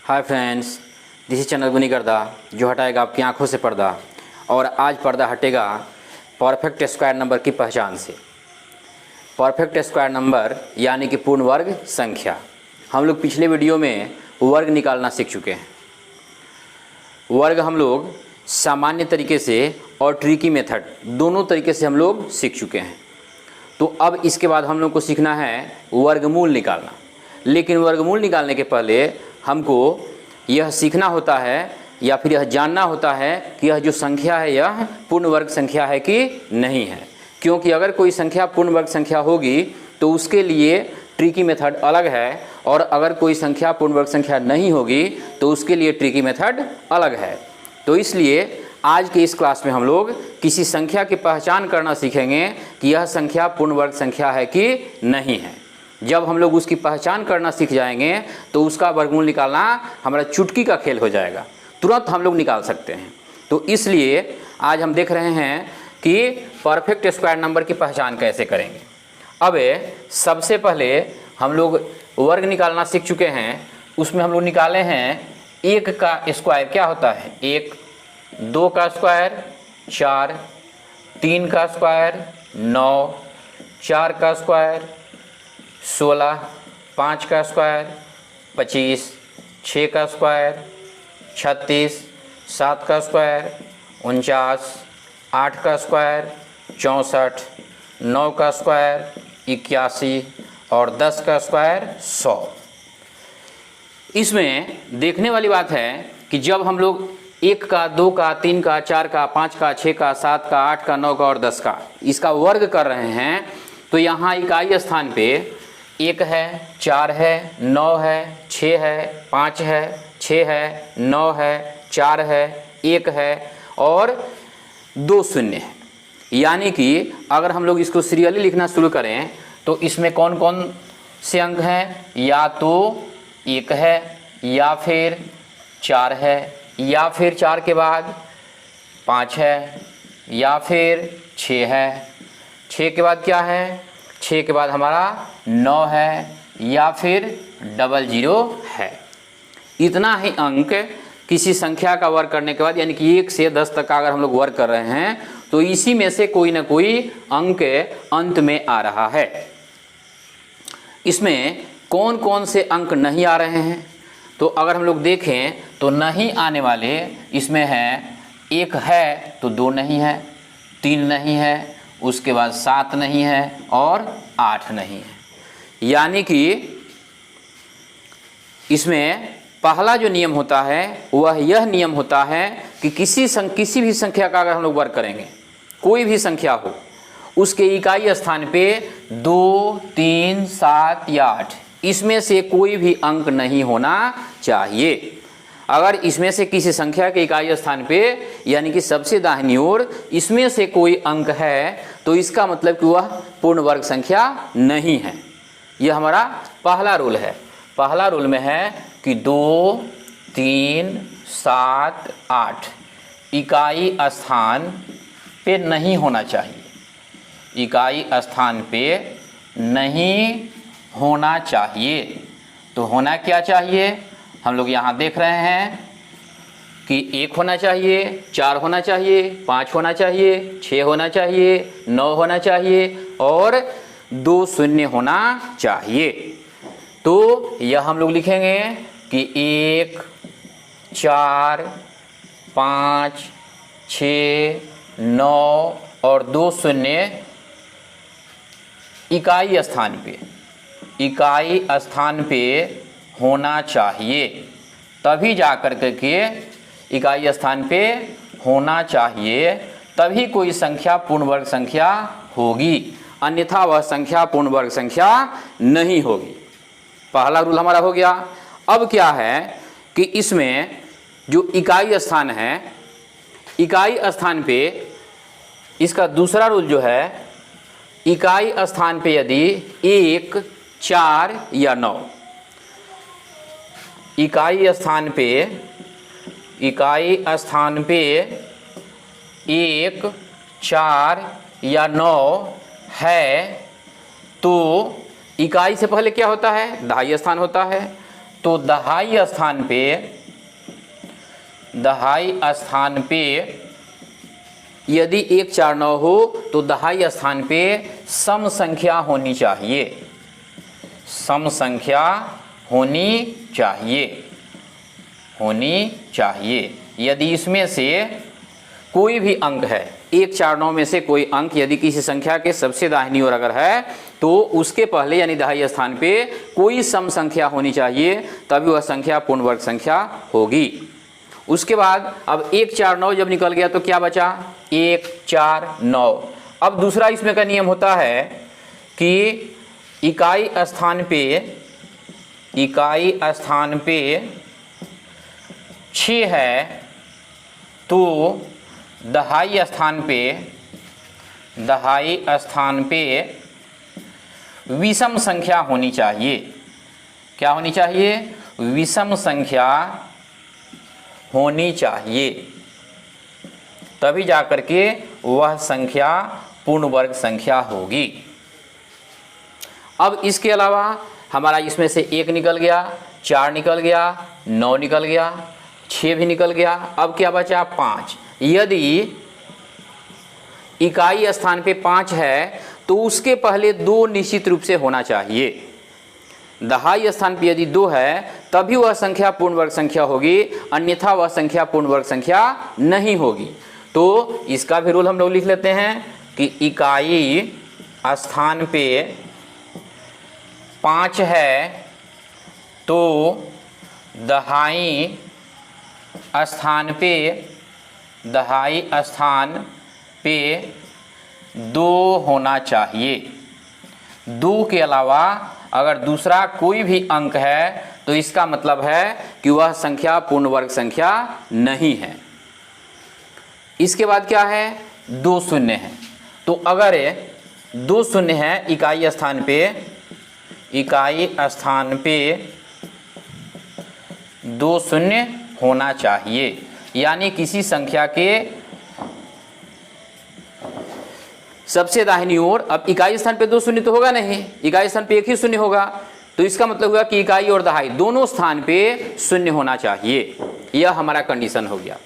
Hi friends, this is channel गुनी गर्दा जो हटाएगा आपकी आंखों से पर्दा। और आज पर्दा हटेगा परफेक्ट स्क्वायर नंबर की पहचान से। परफेक्ट स्क्वायर नंबर यानी कि पूर्ण वर्ग संख्या। हम लोग पिछले वीडियो में वर्ग निकालना सीख चुके हैं। वर्ग हम लोग सामान्य तरीके से और ट्रिकी मेथड दोनों तरीके से हम लोग सीख चुके हैं। तो अब इसके बाद हम लोग को सीखना है वर्गमूल निकालना। लेकिन वर्गमूल निकालने के पहले हमको यह सीखना होता है या फिर यह जानना होता है कि यह जो संख्या है यह पूर्ण वर्ग संख्या है कि नहीं है। क्योंकि अगर कोई संख्या पूर्ण वर्ग संख्या होगी तो उसके लिए ट्रिकी मेथड अलग है, और अगर कोई संख्या पूर्ण वर्ग संख्या नहीं होगी तो उसके लिए ट्रिकी मेथड अलग है। तो इसलिए आज के इस क्लास में हम लोग किसी संख्या की पहचान करना सीखेंगे कि यह संख्या पूर्ण वर्ग संख्या है कि नहीं है। जब हम लोग उसकी पहचान करना सीख जाएंगे तो उसका वर्गमूल निकालना हमारा चुटकी का खेल हो जाएगा, तुरंत हम लोग निकाल सकते हैं। तो इसलिए आज हम देख रहे हैं कि परफेक्ट स्क्वायर नंबर की पहचान कैसे करेंगे। अब सबसे पहले हम लोग वर्ग निकालना सीख चुके हैं, उसमें हम लोग निकाले हैं 1 का स्क्वायर क्या होता है 1, 2 का स्क्वायर 4, 3 का स्क्वायर 9, 4 का स्क्वायर 16, 5 का स्क्वायर 25, 6 का स्क्वायर 36, 7 का स्क्वायर 49, 8 का स्क्वायर 64, 9 का स्क्वायर 81 और 10 का स्क्वायर 100। इसमें देखने वाली बात है कि जब हम लोग 1 का, 2 का, 3 का, 4 का, 5 का, 6 का, 7 का, 8 का, 9 का और 10 का इसका वर्ग कर रहे हैं तो यहाँ इकाई स्थान पे 1 है, 4 है, 9 है, 6 है, 5 है, 6 है, 9 है, 4 है, 1 है और 2 शून्य है। यानी कि अगर हम लोग इसको सीरियली लिखना शुरू करें तो इसमें कौन कौन से अंक हैं, या तो 1 है या फिर 4 है या फिर 4 के बाद 5 है या फिर 6 है, 6 के बाद क्या है, 6 के बाद हमारा 9 है या फिर 00 है। इतना ही अंक किसी संख्या का वर्ग करने के बाद, यानी कि 1 से 10 तक का अगर हम लोग वर्ग कर रहे हैं तो इसी में से कोई ना कोई अंक अंत में आ रहा है। इसमें कौन कौन से अंक नहीं आ रहे हैं, तो अगर हम लोग देखें तो नहीं आने वाले इसमें हैं 1 है तो 2 नहीं है, 3 नहीं है, उसके बाद 7 नहीं है और 8 नहीं है। यानी कि इसमें पहला जो नियम होता है वह यह नियम होता है कि किसी भी संख्या का अगर हम लोग वर्ग करेंगे, कोई भी संख्या हो, उसके इकाई स्थान पे 2, 3, 7 या 8 इसमें से कोई भी अंक नहीं होना चाहिए। अगर इसमें से किसी संख्या के इकाई स्थान पे यानी कि सबसे दाहिनी ओर इसमें से कोई अंक है तो इसका मतलब कि वह पूर्ण वर्ग संख्या नहीं है। यह हमारा पहला रूल है। पहला रूल में है कि 2, 3, 7, 8 इकाई स्थान पे नहीं होना चाहिए, इकाई स्थान पे नहीं होना चाहिए। तो होना क्या चाहिए, हम लोग यहाँ देख रहे हैं कि 1 होना चाहिए, 4 होना चाहिए, 5 होना चाहिए, 6 होना चाहिए, 9 होना चाहिए और 2 शून्य होना चाहिए। तो यह हम लोग लिखेंगे कि 1, 4, 5, 6, 9 और 2 शून्य इकाई स्थान पे होना चाहिए, तभी जा कर के इकाई स्थान पे होना चाहिए, तभी कोई संख्या पूर्ण वर्ग संख्या होगी, अन्यथा वह संख्या पूर्ण वर्ग संख्या नहीं होगी। पहला रूल हमारा हो गया। अब क्या है कि इसमें जो इकाई स्थान है, इकाई स्थान पे इसका दूसरा रूल जो है, इकाई स्थान पे यदि 1, 4 या 9 इकाई स्थान पे 1, 4 या 9 है तो इकाई से पहले क्या होता है, दहाई स्थान होता है। तो दहाई स्थान पे यदि 1 4 9 हो तो दहाई स्थान पे सम संख्या होनी चाहिए, सम संख्या होनी चाहिए। यदि इसमें से कोई भी अंक है, 1 4 9 में से कोई अंक यदि किसी संख्या के सबसे दाहिनी ओर अगर है तो उसके पहले यानी दहाई स्थान पे कोई सम संख्या होनी चाहिए, तभी वह संख्या पूर्ण वर्ग संख्या होगी। उसके बाद अब 1 4 9 जब निकल गया तो क्या बचा, 1 4 9। अब दूसरा इसमें का नियम होता है कि इकाई स्थान पे 6 है तो दहाई स्थान पे विषम संख्या होनी चाहिए। क्या होनी चाहिए, विषम संख्या होनी चाहिए, तभी जाकर के वह संख्या पूर्ण वर्ग संख्या होगी। अब इसके अलावा हमारा इसमें से 1 निकल गया, 4 निकल गया, 9 निकल गया, 6 भी निकल गया। अब क्या बचा, 5। यदि इकाई स्थान पे 5 है तो उसके पहले 2 निश्चित रूप से होना चाहिए। दहाई स्थान पे यदि 2 है तभी वह संख्या पूर्ण वर्ग संख्या होगी, अन्यथा वह संख्या पूर्ण वर्ग संख्या नहीं होगी। तो इसका भी रूल हम लोग लिख लेते हैं कि इकाई स्थान पे 5 है तो दहाई स्थान पे 2 होना चाहिए। 2 के अलावा अगर दूसरा कोई भी अंक है तो इसका मतलब है कि वह संख्या पूर्ण वर्ग संख्या नहीं है। इसके बाद क्या है, 2 शून्य है। तो अगर 2 शून्य है इकाई स्थान पे 2 शून्य होना चाहिए, यानी किसी संख्या के सबसे दाहिनी ओर, अब इकाई स्थान पे 2 शून्य तो होगा नहीं, इकाई स्थान पे 1 ही शून्य होगा, तो इसका मतलब हुआ कि इकाई और दहाई दोनों स्थान पे शून्य होना चाहिए। यह हमारा कंडीशन हो गया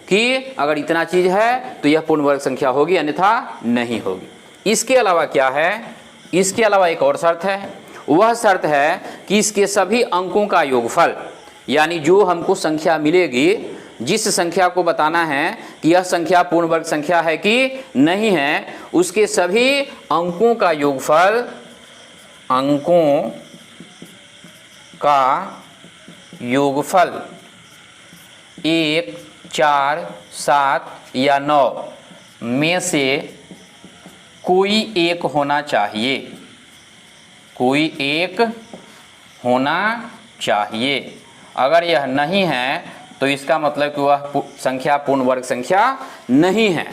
कि अगर इतना चीज है तो यह पूर्ण वर्ग संख्या होगी, अन्यथा नहीं होगी। इसके अलावा क्या है, इसके अलावा एक और शर्त है, वह शर्त है कि इसके सभी अंकों का योगफल, यानी जो हमको संख्या मिलेगी, जिस संख्या को बताना है कि यह संख्या पूर्ण वर्ग संख्या है कि नहीं है, उसके सभी अंकों का योगफल 1 4 7 या 9 में से कोई एक होना चाहिए, कोई एक होना चाहिए। अगर यह नहीं है तो इसका मतलब कि वह संख्या पूर्ण वर्ग संख्या नहीं है।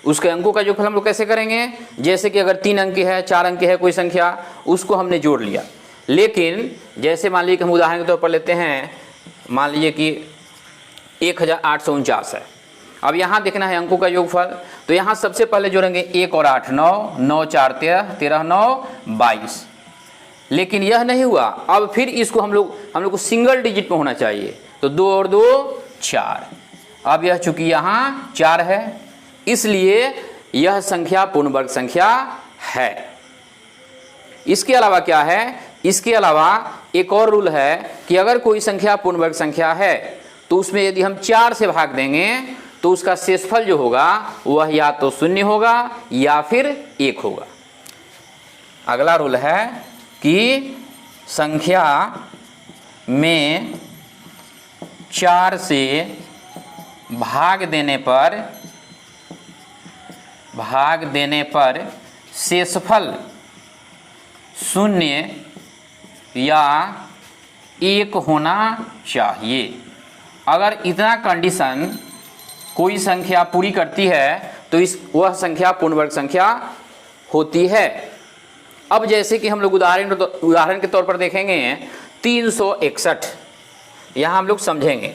उसके अंकों का योगफल हम लोग कैसे करेंगे, जैसे कि अगर 3 अंक है, 4 अंक है कोई संख्या, उसको हमने जोड़ लिया। लेकिन जैसे मान लीजिए कि हम उदाहरण के तौर पर लेते हैं, मान लीजिए कि 1849 है। अब यहाँ देखना है अंकों का योगफल, तो यहाँ सबसे पहले जोड़ेंगे 1 और 8 9, 9 4 13, 13 9 22। लेकिन यह नहीं हुआ, अब फिर इसको हम लोग को सिंगल डिजिट में होना चाहिए, तो 2 और 2 4। अब यह चूंकि यहाँ 4 है, इसलिए यह संख्या पूर्ण वर्ग संख्या है। इसके अलावा क्या है, इसके अलावा एक और रूल है कि अगर कोई संख्या पूर्ण वर्ग संख्या है तो उसमें यदि हम 4 से भाग देंगे तो उसका शेषफल जो होगा वह या तो 0 होगा या फिर 1 होगा। अगला रूल है कि संख्या में 4 से भाग देने पर शेषफल 0 या 1 होना चाहिए। अगर इतना कंडीशन कोई संख्या पूरी करती है तो वह संख्या पूर्ण वर्ग संख्या होती है। अब जैसे कि हम लोग उदाहरण के तौर पर देखेंगे 361, यहाँ हम लोग समझेंगे,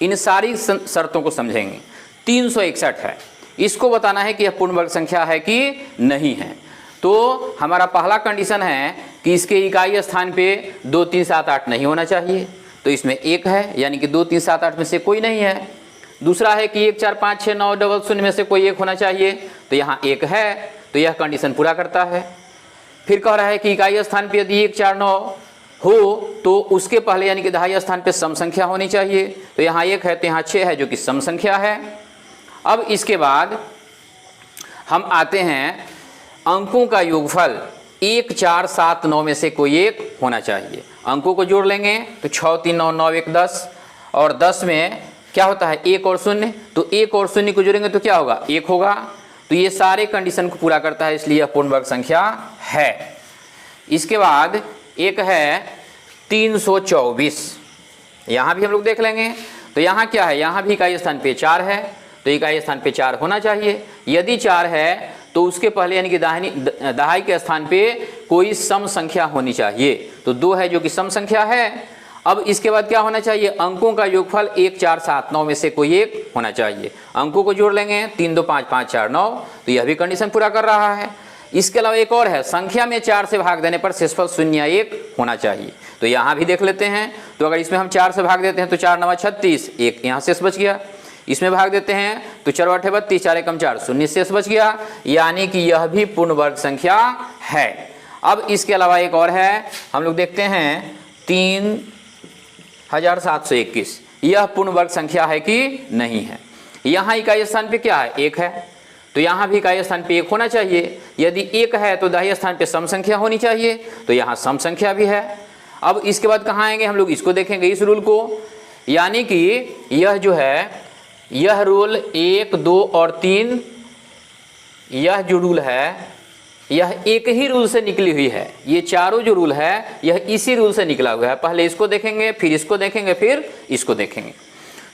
इन सारी शर्तों को समझेंगे। 361 है, इसको बताना है कि यह पूर्ण वर्ग संख्या है कि नहीं है। तो हमारा पहला कंडीशन है कि इसके इकाई स्थान पे 2 3 7 8 नहीं होना चाहिए, तो इसमें 1 है, यानी कि 2 3 7 8 में से कोई नहीं है। दूसरा है कि 1 4 5 6 9 0 में से कोई 1 होना चाहिए, तो यहाँ 1 है, तो यह कंडीशन पूरा करता है। फिर कह रहा है कि इकाई स्थान पे यदि 1 4 9 हो तो उसके पहले यानी कि दहाई स्थान पे सम संख्या होनी चाहिए, तो यहाँ 1 है तो यहाँ 6 है जो कि सम संख्या है। अब इसके बाद हम आते हैं अंकों का योगफल 1 4 7 9 में से कोई 1 होना चाहिए। अंकों को जोड़ लेंगे तो 6 3 9 9 1 10, और 10 में क्या होता है 1 और 0, तो 1 और 0 को जोड़ेंगे तो क्या होगा 1 होगा। तो ये सारे कंडीशन को पूरा करता है, इसलिए यह पूर्ण वर्ग संख्या है। इसके बाद एक है 324, यहाँ भी हम लोग देख लेंगे। तो यहाँ क्या है, यहाँ भी इकाई स्थान पे 4 है, तो इकाई स्थान पे 4 होना चाहिए। यदि 4 है तो उसके पहले यानी कि दहाई के स्थान पे कोई सम संख्या होनी चाहिए, तो 2 है जो कि सम संख्या है। अब इसके बाद क्या होना चाहिए, अंकों का योगफल 1 4 7 9 में से कोई 1 होना चाहिए। अंकों को जोड़ लेंगे 3 2 5 5 4 9, तो यह भी कंडीशन पूरा कर रहा है। इसके अलावा एक और है, संख्या में 4 से भाग देने पर शेषफल 0 या 1 होना चाहिए, तो यहाँ भी देख लेते हैं। तो अगर इसमें हम 4 से भाग देते हैं तो 4 9 36, 1 यहाँ शेष बच गया। इसमें भाग देते हैं तो 4 8 32, 4 1 4 0 शेष बच गया, यानी कि यह भी पूर्ण वर्ग संख्या है। अब इसके अलावा एक और है, हम लोग देखते हैं 3721, यह पूर्ण वर्ग संख्या है कि नहीं है। यहाँ इकाई स्थान पे क्या है 1 है, तो यहाँ भी इकाई स्थान पे 1 होना चाहिए। यदि 1 है तो दाहिने स्थान पे सम संख्या होनी चाहिए, तो यहाँ सम संख्या भी है। अब इसके बाद कहाँ आएंगे, हम लोग इसको देखेंगे, इस रूल को, यानी कि यह जो है यह रूल 1 2 और 3, यह जो रूल है यह एक ही रूल से निकली हुई है। ये चारों जो रूल है यह इसी रूल से निकला हुआ है। पहले इसको देखेंगे, फिर इसको देखेंगे, फिर इसको देखेंगे।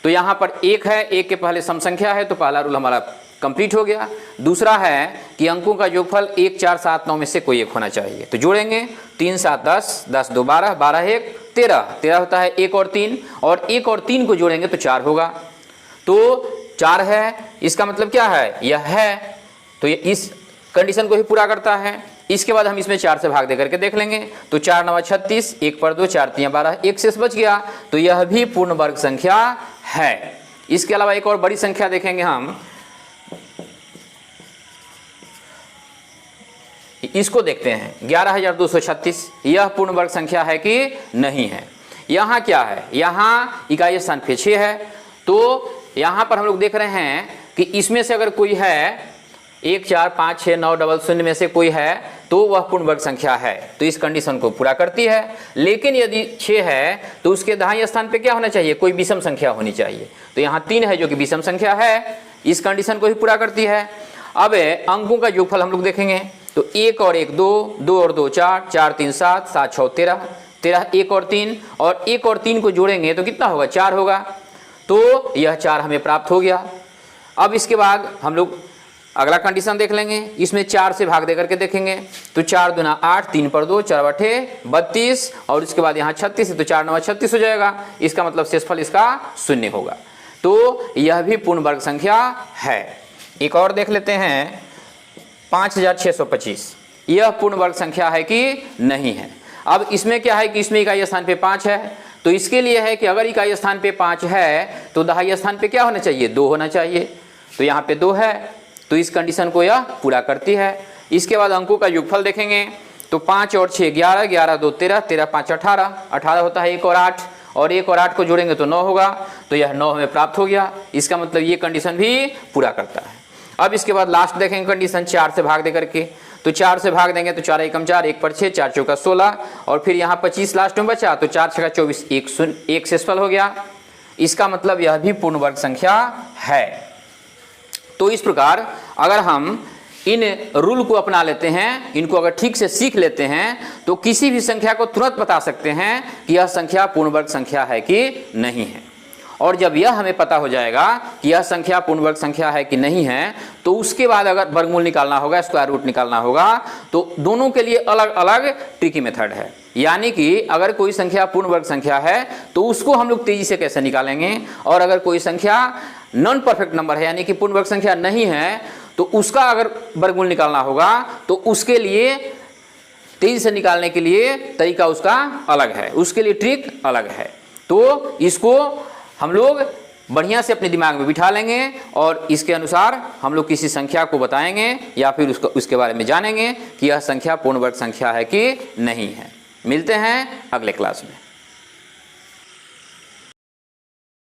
तो यहाँ पर 1 है, 1 के पहले सम संख्या है, तो पहला रूल हमारा कंप्लीट हो गया। दूसरा है कि अंकों का योगफल 1 4 7 9 में से कोई 1 होना चाहिए, तो जोड़ेंगे 3 7 10, 10 2 12, 12 1 13, 13 होता है 1 और 3, और 1 और 3 को जोड़ेंगे तो 4 होगा। तो 4 है, इसका मतलब क्या है, यह है, तो ये इस कंडीशन को ही पूरा करता है। इसके बाद हम इसमें 4 से भाग दे करके देख लेंगे, तो 4 9 36, 1 पर 2, 4 3 12, 1 शेष बच गया, तो यह भी पूर्ण वर्ग संख्या है। इसके अलावा एक और बड़ी संख्या देखेंगे हम, इसको देखते हैं 11236, यह पूर्ण वर्ग संख्या है कि नहीं है। यहाँ क्या है, यहाँ इकाई स्थान पे 6 है, तो यहाँ पर हम लोग देख रहे हैं कि इसमें से अगर कोई है 1 4 5 6 9 0 में से कोई है तो वह पूर्ण वर्ग संख्या है, तो इस कंडीशन को पूरा करती है। लेकिन यदि 6 है तो उसके दाहिने स्थान पे क्या होना चाहिए, कोई विषम संख्या होनी चाहिए, तो यहाँ 3 है जो कि विषम संख्या है, इस कंडीशन को ही पूरा करती है। अब अंकों का योगफल हम लोग देखेंगे, तो 1 और 1 2, 2 और 2 4, 4 3 7, 7 6 13, 13 1 और 3, और 1 और 3 को जोड़ेंगे तो कितना होगा 4 होगा, तो यह 4 हमें प्राप्त हो गया। अब इसके बाद हम लोग अगला कंडीशन देख लेंगे, इसमें 4 से भाग दे करके देखेंगे, तो 4 दूना 8, 3 पर 2, 4 8 32, और इसके बाद यहाँ 36 है, तो 4 9 36 हो जाएगा। इसका मतलब शेषफल इसका 0 होगा, तो यह भी पूर्ण वर्ग संख्या है। एक और देख लेते हैं 5625, यह पूर्ण वर्ग संख्या है कि नहीं है। अब इसमें क्या है कि इसमें इकाई स्थान पे 5 है, तो इसके लिए है कि अगर इकाई स्थान पे 5 है तो दहाई स्थान पे क्या होना चाहिए, 2 होना चाहिए, तो यहाँ पे 2 है, तो इस कंडीशन को यह पूरा करती है। इसके बाद अंकों का योगफल देखेंगे, तो 5 और 6 11, 11 2 13, 13 5 18, 18 होता है 1 और 8, और 1 और 8 को जोड़ेंगे तो 9 होगा, तो यह 9 हमें प्राप्त हो गया। इसका मतलब ये कंडीशन भी पूरा करता है। अब इसके बाद लास्ट देखेंगे कंडीशन 4 से भाग दे करके, तो 4 से भाग देंगे तो 4 1 4, 1 पर 6, 4 चौका 16, और फिर यहाँ 25 लास्ट में बचा, तो 4 6 24, 1 शेषफल हो गया। इसका मतलब यह भी पूर्ण वर्ग संख्या है। तो इस प्रकार अगर हम इन रूल को अपना लेते हैं, इनको अगर ठीक से सीख लेते हैं, तो किसी भी संख्या को तुरंत बता सकते हैं कि यह संख्या पूर्ण वर्ग संख्या है कि नहीं है। और जब यह हमें पता हो जाएगा कि यह संख्या पूर्ण वर्ग संख्या है कि नहीं है, तो उसके बाद अगर वर्गमूल निकालना होगा, स्क्वायर रूट निकालना होगा, तो दोनों के लिए अलग अलग ट्रिकी मेथड है। यानी कि अगर कोई संख्या पूर्ण वर्ग संख्या है तो उसको हम लोग तेजी से कैसे निकालेंगे, और अगर कोई संख्या नॉन परफेक्ट नंबर है यानी कि पूर्ण वर्ग संख्या नहीं है, तो उसका अगर वर्गमूल निकालना होगा तो उसके लिए तेजी से निकालने के लिए तरीका उसका अलग है, उसके लिए ट्रिक अलग है। तो इसको हम लोग बढ़िया से अपने दिमाग में बिठा लेंगे और इसके अनुसार हम लोग किसी संख्या को बताएंगे या फिर उसके बारे में जानेंगे कि यह संख्या पूर्ण वर्ग संख्या है कि नहीं है। मिलते हैं अगले क्लास में।